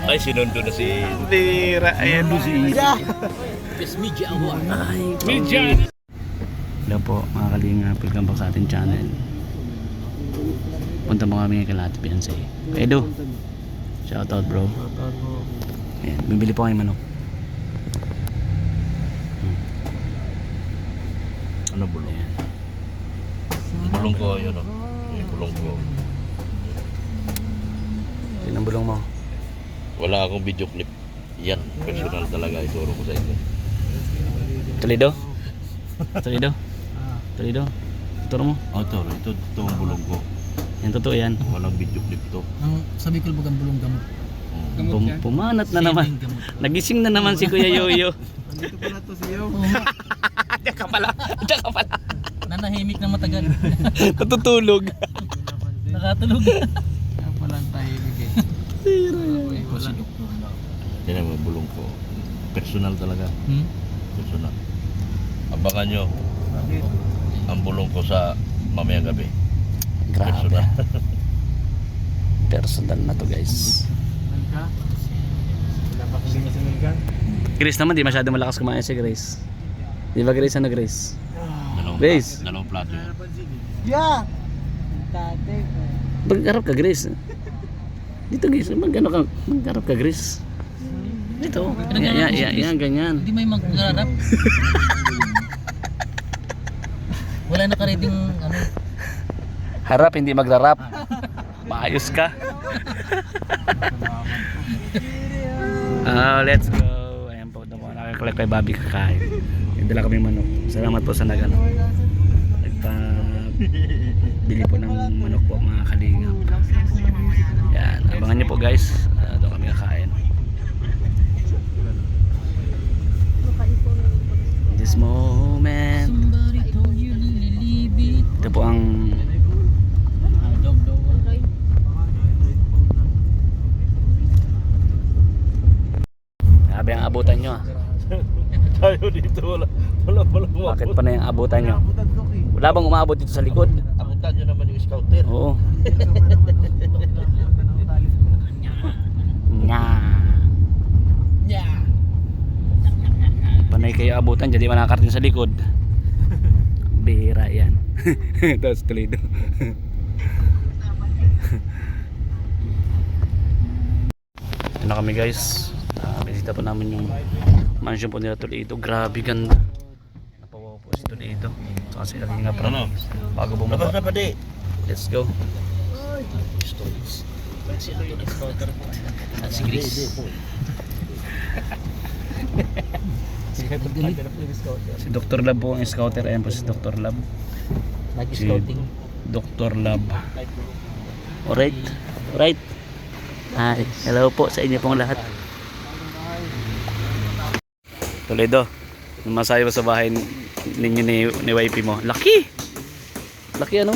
Ay, sinundo na si Indira. Ayan do si Ida. Media. Hello po mga kalinga, welcome back sa ating channel. Punta mo kami kay Lahat Fiancé. Edo, shoutout bro. Ayan, bibili po kayo manok. Ano bulong? Ayan. Bulong ko yun o. Yung bulong ko. Yun ang bulong mo. Wala akong video clip. Yan, personal talaga. Ituro ko sa inyo. Toledo? Toledo? Toledo? Ituro mo? Oo, ito ang bulong ko. Yan, totoo yan. Walang video clip to. Ang sabi ko bagang bulong gamot. Pumanat na naman. Nagising na naman si Kuya Yoyo. Andito pala to si Yoyo. Diyan ka pala. Diyan ka pala. Nanahimik na matagal. Natutulog. Nakatulog. Kaya pala ang tahimik eh. Ito si doktor na. Yan ang bulong ko. Personal talaga. Personal. Abangan nyo ang bulong ko sa mamayang gabi. Grabe. Personal na to guys. Grace naman di masyado malakas kumain si Grace. Di ba Grace? Ano Grace? Grace? Dalawang plato yun. Yeah! Tate. Magharap ka Grace. Dito Grace. Magharap ka Grace. Dito. Yan, ganyan. Hindi may magharap. Wala na ka-rating ano. Harap, hindi magrarap. Maayos ka. Let's go. Ayan po, nakakakolek kay Bobby kakain. Dala kami manok. Salamat po sa nagpa-bili po ng manok po mga kalingap. Yan, abangan nyo po guys. Doon kami kakain. This moment. Ito po ang sabi ang abutan nyo tayo dito wala bakit pa na yung abutan nyo? Wala bang umaabot dito sa likod? Abutan nyo naman yung scouter. Oo. Nya panay kayo abutan dyan di ba nakakarating sa likod? Bihira yan. Tapos Toledo. Ito na kami guys. Bisita po namin yung mansion po nila Toledo. Grabe ganda. Napawaw po si Toledo. Saka si Kalinga pa. Bago bumaba. Let's go. Si Grace. Si Dr. Lab po ang scouter. Ayan po si Dr. Lab. Si Dr. Lab. Alright. Alright. Hi. Hello po sa inyo pong lahat. Toledo, masayo sa bahay ninyo ni wifey mo. Laki! Laki ano?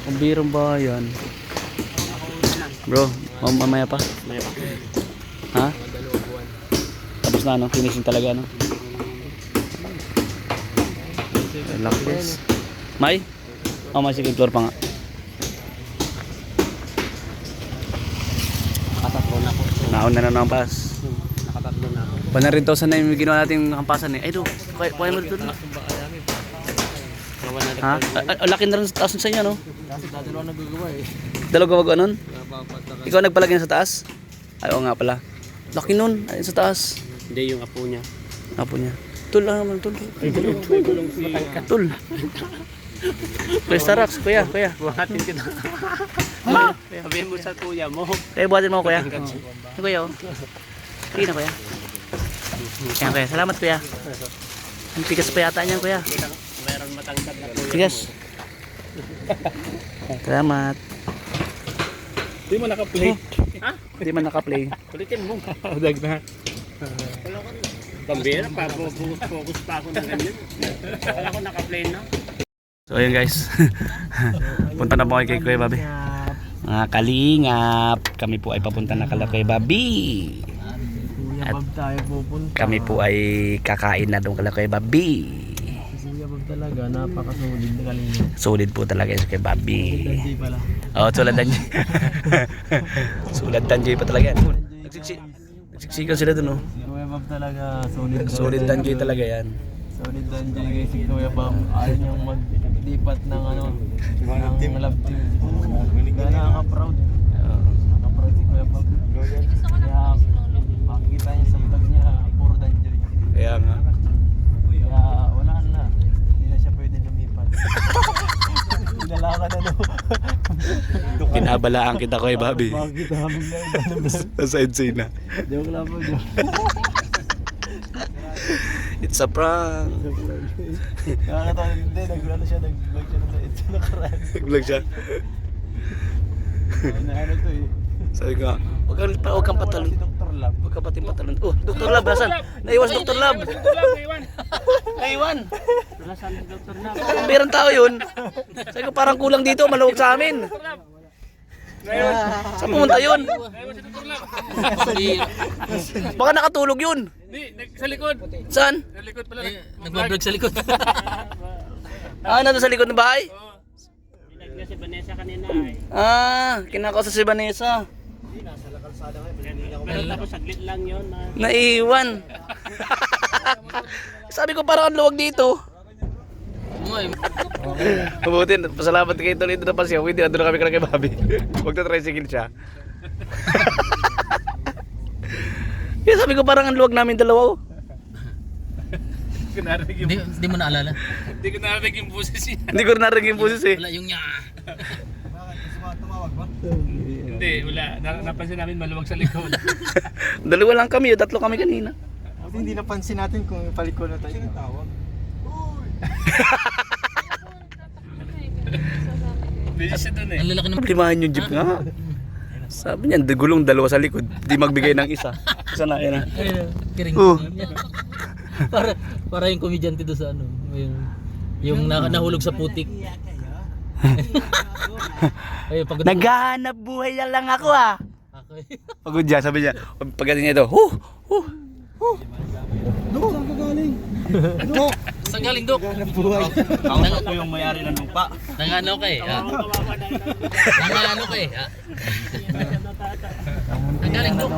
Ang birong bayan. Bro, mamaya pa? Ha? Tapos na ano? Finishing talaga ano? Laki. May? May second floor pa nga. Nauna na ng pas. Bana rin to sana yung ginawa natin kampasan eh. Ay do, kaya mo dito. Ha? Laki na rin sa taas sa inyo no? Kasi dalawa nagagawa eh. Dalawa gawa nun? Ikaw nagpalagyan sa taas? Ay oo nga pala. Laki nun, ay sa taas. Hindi yung apo niya. Apo niya. Tul lang naman, tul. Tul. Kuya Starax, kuya. Buhatin kita. Sabihin mo sa kuya mo. Kaya buhatin mo kuya. Kuya oh. Sige na kuya. Yan kuya, salamat kuya. Ang tigas pa yata niyan kuya. Meron matangkad na kuya. Tigas. Salamat. Hindi mo naka-play. Ha? Hindi man naka-play. Kulitin mo. Dag na. Pambira pa, focus pa ako ng ganyan. Wala ko naka-play na. So ayun guys. Punta na po kay Kuya Bobby. Mga kalingap, kami po ay papunta na kay Kuya Bobby. At tayo pupunta. kami po ay kakain na doon kay Kuya Bobby. Kuya Bob talaga, napakasulit na kanina. Solid po talaga yun kay Bobby. Hindi pala. Oo, Sulad Danjay. Sulad Danjay pa talaga yan. Nagsiksikan sila dun, oh. Si Kuya Bob talaga, solid. Solid Danjay talaga yan. Solid Danjay guys, si Kuya Bob. Ayaw niyang maglipat ng ano, ng love team. Kaya nakaka-proud. Nakaka-proud si Kuya Bob. Kaya makikita niya sa vlog niya, puro Danjay. Kaya nga. Kaya wala na. Hindi na siya pwede lumipat. Pinalakan na no. Kinabalaan kita ko, Bobby. Bakit namin na iba Nasa insane na. Joke lang po, joke. It's a prank. Nakakatawa hindi, nag-vlog siya sa ito nakaraan. Nag-vlog siya. Ano to eh. Sabi ko, huwag kang patalon. Si Dr. Lab. Huwag ka pating patalon. Oh, Dr. Lab, nasan? Naiwan si Dr. Lab. Naiwan. Nasaan si Dr. Lab? Meron tao yun. Sabi ko, parang kulang dito, maluwag sa amin. Saan pumunta yun? Baka nakatulog yun. Hindi, sa likod. Saan? Sa likod pala. Nagbablog sa likod. Nandun sa likod ng bahay? Pinag si Vanessa kanina ay. Kinakausap si Vanessa. Pero tapos saglit lang yun. Naiwan. Sabi ko parang ang luwag dito. Mabuti, pasalamat kay Toledo na pa siya. Hindi, andun na kami kay Bobby. Huwag na tricycle siya. Kaya sabi ko parang ang luwag namin dalawa. Hindi mo naalala? Hindi ko narinig yung boses niya. Hindi ko narinig yung boses eh. Wala yung nya. Hindi, wala. Napansin namin maluwag sa likod. Dalawa lang kami, tatlo kami kanina. Kasi hindi napansin natin kung paliko na tayo. Tawag. Busy siya dun eh. Ang lalaki ng Problemahan yung jeep nga. Sabi niya, gulong dalawa sa likod. Di magbigay ng isa. Isa na, yan na. kiring. Oh. Para yung komedyante doon sa ano, yung nahulog sa putik. Ay, pagod. Naghahanap buhay na lang ako ah. Okay. Pagod siya, sabi niya. Pagdating niya ito, huh. Dok, saan ka galing? Dok! Saan galing, Dok? Ako yung may-ari ng lupa. Nangano ka eh. Nangano ka eh. Saan galing, Dok?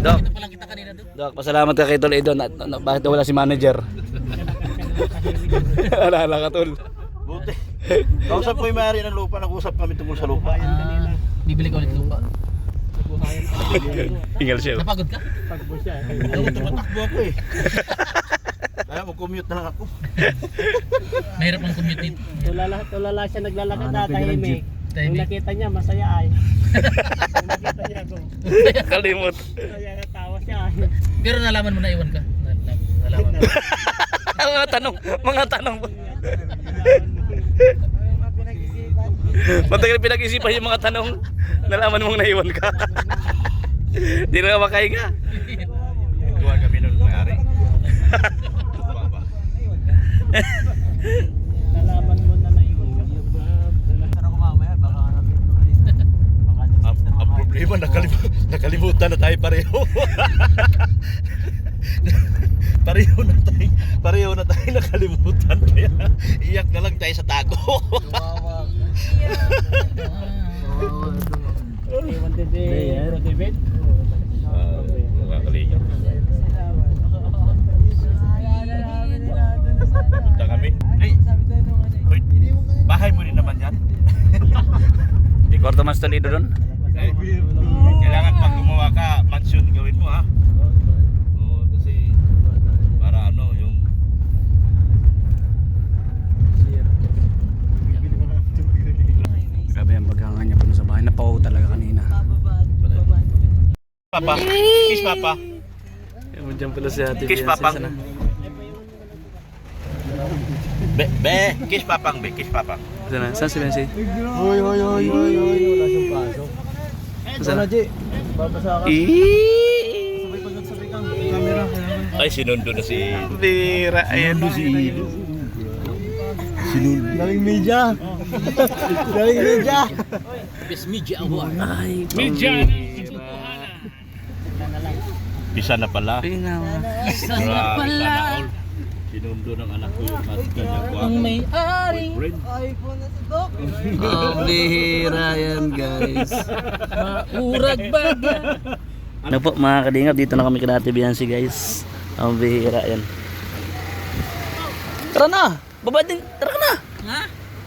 Dok, Ito palang kita kanina, Dok. Dok, pasalamat ka kay Toledo. Bakit wala si manager? Alala ka, Tol. Buti. Kausap ko yung may-ari ng lupa, nag-usap kami tungkol sa lupa. Bibili ka ulit lupa. Ingal siya. Napagod ka? Tumatakbo ako eh. Kaya mag-commute na lang ako. Mahirap ang commute nito. Tulala siya naglalakad na tahimik. Nung nakita niya, masaya ay. Nung nakita niya ako. Kalimot. Kaya natawa siya ay. Pero nalaman mo na iwan ka? Nalaman mo. Mga tanong. Matagal pinag-isipan yung mga tanong. Nalaman mong naiwan ka. Di na makahinga. Tuwa kami ng may-ari. Nalaman mo na naiwan ka. Pero kung mamaya, baka hanapin ko. Ang problema, nakalimutan na tayo pareho. Pareho na tayo nakalimutan. Kaya iyak na lang tayo sa tago. Iwan din David. Nakakaligyan. Punta kami. Hey, wait, bahay mo rin naman yan. Di kwarto mas Toledo doon. Eh, kailangan pag gumawa ka, mansion gawin mo ha. Oo, kasi para ano yung Grabe ang pagkangan niya puno sa bahay. Napawaw talaga kanina. Papa, kiss Papa. Diyan pala si Ate Kiss Bianca, Papang. sana. Kiss Papang, kiss Papang. Sana, saan si Bensi? Hoy. Wala siyang pasok. Sana? G. Babasa ka. Sabay pag-sabay kang camera. Ay, sinundo na si Bira, ayan. Galing media. Galing media. Best media award. Ay, Media Pisa na pala. pinawa. Grabe, sana all. Sinundo ng anak ko yung mas kanyang Ang may-aring boyfriend. iPhone na si Doc. Oh, bihira yan guys. Maurag baga. Ano po mga kalingap, dito na kami kina Ate Biancy guys. Ang bihira yan. Tara na! Baba din! Tara ka na! Ha?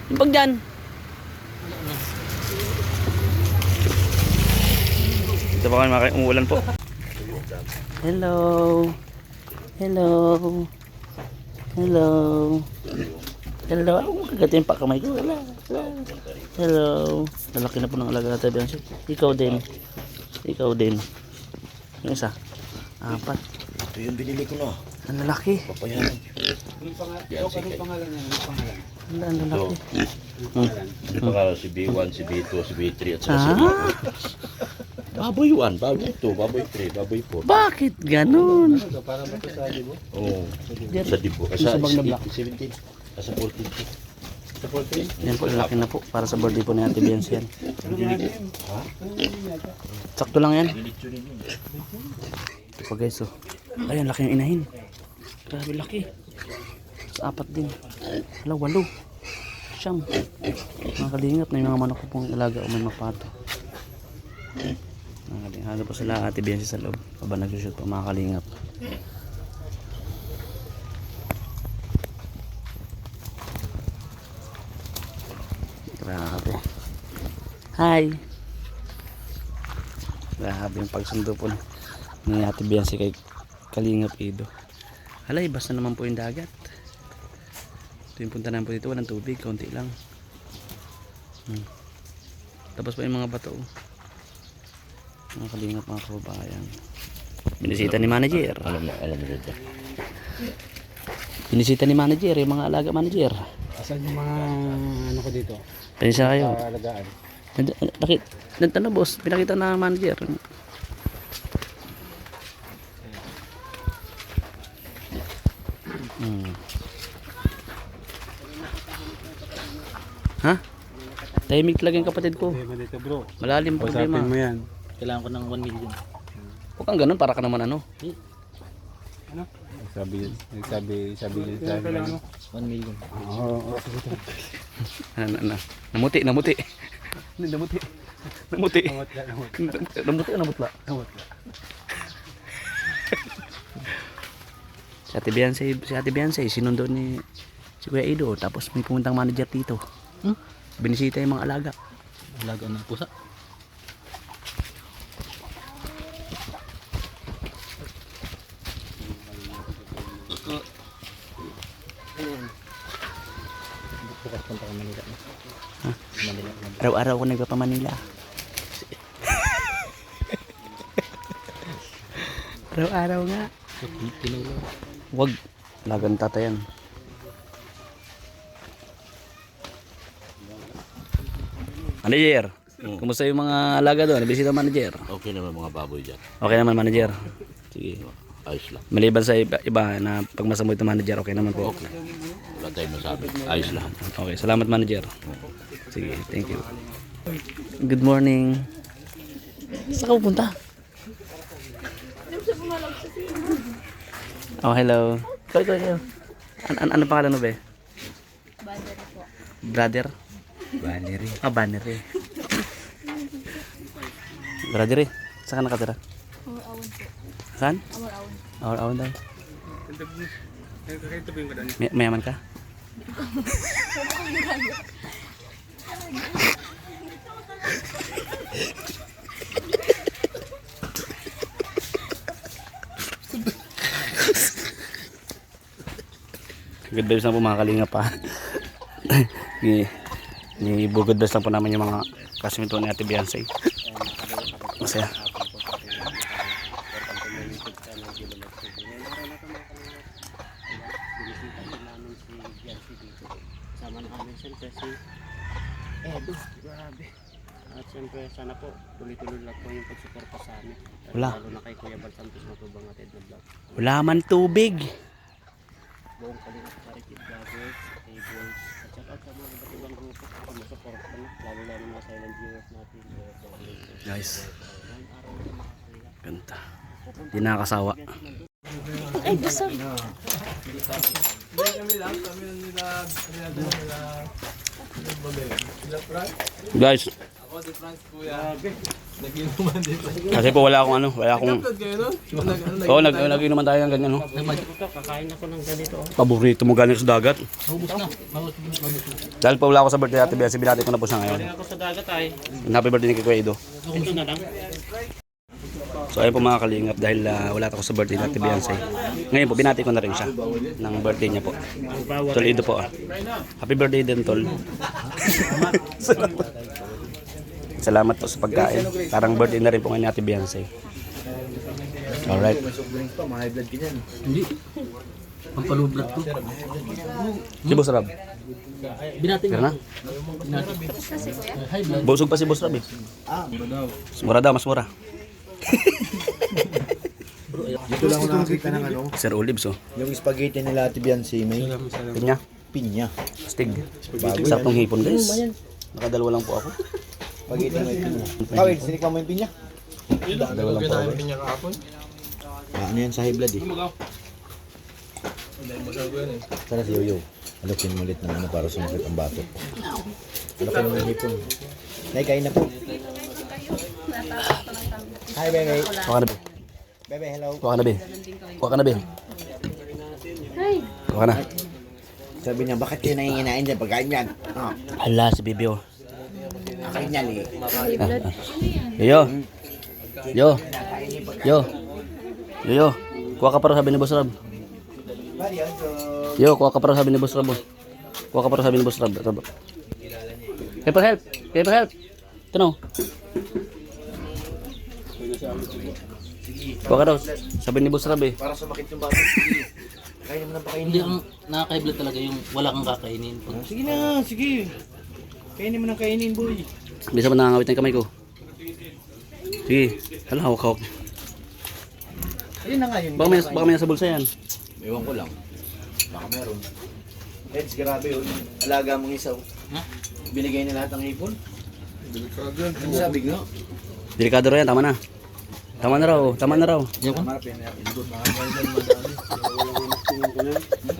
Yung pag dyan. Dito pa kami umuulan po. Hello! Hello! Hello! Hello! Kagatin pa kamay ko. Hello! Lalaki na po ng alaga Ate Biancy. Ikaw din. Ikaw din. Yung isa. 4. Ito yung binili ko na. Ang lalaki. Papayanan. Anong pangalan niya? Anong pangalan? Ang lalaki. Ito ka si B1, si B2, si B3 at saka si Ah, B4. Baboy 1, baboy 2, baboy 3, baboy 4. bakit ganun? Para ba ito sa libo? Oo. Sa dibo. Sa 17. Sa 14. Sa 14? Yan po, lalaki na po. Para sa birthday po ni Ate Biancy yan. Sakto lang yan. Ito po guys, oh. Ayan, laki yung inahin. Grabe laki. Sa 4 din. Hala, 8. Siyam. Mga kalingap na yung mga manok ko pong ilaga o may mapato. Mga kalingap. Halo po sila Ate Biancy sa loob. Paba nag-shoot po mga kalingap. Grabe. Hi. Grabe yung pagsundo po ni Ate Biancy kay Kalingap Ido. Halay, basta naman po yung dagat. Ito yung punta namin po dito. Walang tubig, kaunti lang. Tapos pa yung mga bato. Mga Kalingap, mga kababayan. Binisita ni manager. Alam mo dito. Binisita ni manager, yung mga alaga manager. Asan yung mga ano ko dito? Pansya kayo. Alagaan. Nagtanong boss, pinakita na manager. Ha? Tahimik talaga yung kapatid ko. Problema dito bro. Malalim problema. Usapin mo yan. Kailangan ko ng 1 million. Huwag kang ganun, para ka naman ano. Sabi yun sa akin. 1 million. Oo. Namuti. Namuti. Namuti. Namutla. Si Ate Biancy, sinundo ni si Kuya Ido. Tapos may pumuntang manager dito. Binisita yung mga alaga. Alaga ng pusa. Bukas punta ka Manila. Manila. Araw-araw ko nagpa Manila. Araw-araw nga. Pinulo. Wag. Lagan tatayan. Manager, kumusta yung mga alaga doon? Nabisita manager. Okay naman mga baboy dyan. Okay naman manager. Sige. Ayos lang. Maliban sa iba na pag masama ito manager, okay naman po. Okay. Wala tayong masabi. Ayos lang. Okay, salamat manager. Sige, thank you. Good morning. Saan ka pupunta? Oh, hello. Ikaw. Ano pangalan mo ba? Brother po. Valerie. Valerie. Brother, saan ka nakatira? Awal-awan po. Saan? Awal-awan. Awal-awan daw. Mayaman ka? Good vibes lang po mga kalinga pa. Ni good vibes lang po namin yung mga kasimito ni Ate Biancy. Masaya. Sama namin siyempre si Edo. Grabe. At siyempre sana po tuloy-tuloy lang po yung pagsuporta sa amin. Wala. Lalo na kay Kuya Bal Santos na tubang natin na vlog. Wala man tubig. Buong Kalingap Charity Vloggers, Tables, at saka sa mga iba't ibang grupo na sumusuporta na, lalo-lalo mga silent viewers natin. Guys, Ngayong araw na mga kalingap. ganda. Di nakakasawa. Ay, gusto. Guys, Ako si Franz kuya. Nag-inuman dito. kasi po wala akong Upload kayo nun? Oo, nag-inuman tayo ng ganyan, no? Kakain ako ng ganito. Paborito mo galing sa dagat. Dahil pa wala ako sa birthday Ate Biancy, binati ko na po siya ngayon. Ako sa dagat ay. Happy birthday ni Kuya Ido. Ito na lang. So ayun po mga kalingap, dahil wala ako sa birthday ni Ate Biancy. Ngayon po, binati ko na rin siya ng birthday niya po. Tol Ido po. Happy birthday din, Tol. Salamat po sa pagkain. Parang birthday na rin po ngayon ni Ate Biancy. Alright. Ang palublat ko. Si Boss Rab. Binating Kira na? Busog pa si Boss Rab eh. Mas mura daw, mas mura. Dito lang ako nakakita ng ano, Sir Olives oh. yung spaghetti nila Ate Biancy, may Pinya. pinya. Stig. Bago Sarap ng yan. hipon guys. Nakadalawa lang po ako. Spaghetti may pinya. Kawit, sinikma mo yung pinya? Dalawa lang po ako. Pinya kahapon. Ano yan sa high blood eh. Sana si Yoyo. Alakin mo ulit ng ano para sumakit ang batok. Alakin mo yung hipon. Nay, kain na po. Hi, Bebe. Kuha ka na be. Bebe, hello. Kuha ka na be. Kuha ka na be. Kuha ka na. Sabi niya, bakit kayo nanginginain dyan pagkain yan? Ah, Hala si Bibi oh. kain yan eh. Yo. Yo. Yo. Yo. Kuha ka para sabi ni Boss Rab. Yo, kuha ka para sabi ni Boss Rab. Kuha ka para sabi ni Boss Rab. Paper help. Paper help. Ito no. Kuha ka daw. Sabi ni Boss Rab eh. Para sumakit yung batok. Kainin mo na pakainin. Hindi ang nakakaiblat talaga yung wala kang kakainin. Sige na, sige. Kainin mo na kainin, boy. Bisa mo nakangawit ng kamay ko. Sige. Hala, hawak-hawak. Ayun na nga yun. Baka may nasa bulsa yan. Ewan ko lang. Baka meron. Eds, grabe yun. Alaga mong isaw. Ha? Binigay na lahat ng hipon. Ano sabi nga? Delikado rin yan, tama na. Tama na raw, tama na raw. Marap yan.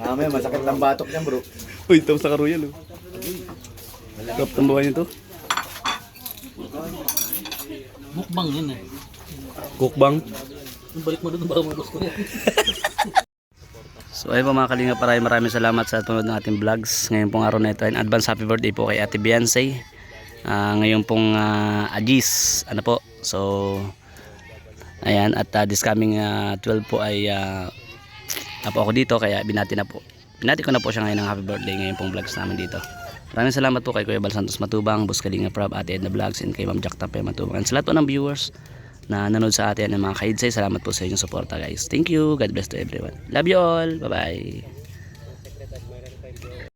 Mamaya, masakit ang batok niyan, bro. Uy, tapos sa karuyan oh. Top ng buhay nito. Mukbang yun eh. Cookbang. Balik mo doon baka mabos ko yan. So ayun po mga kalingap, maraming salamat sa tunod ng ating vlogs. Ngayon pong araw na ito, and advance happy birthday po kay Ate Biancy. Ngayon pong Agis, ano po. So ayan, at this coming 12 po ay po ako dito, kaya binati ko na po siya ngayon ng happy birthday ngayon pong vlogs namin dito. Maraming salamat po kay Kuya Bal Santos Matubang, Boss Kalinga Prab, Ate Edna Vlogs, and kay Ma'am Jack Tape Matubang, and sa lahat po ng viewers na nanood sa atin ng mga kaidsay. Salamat po sa inyong suporta guys. Thank you. God bless to everyone. Love you all. Bye bye.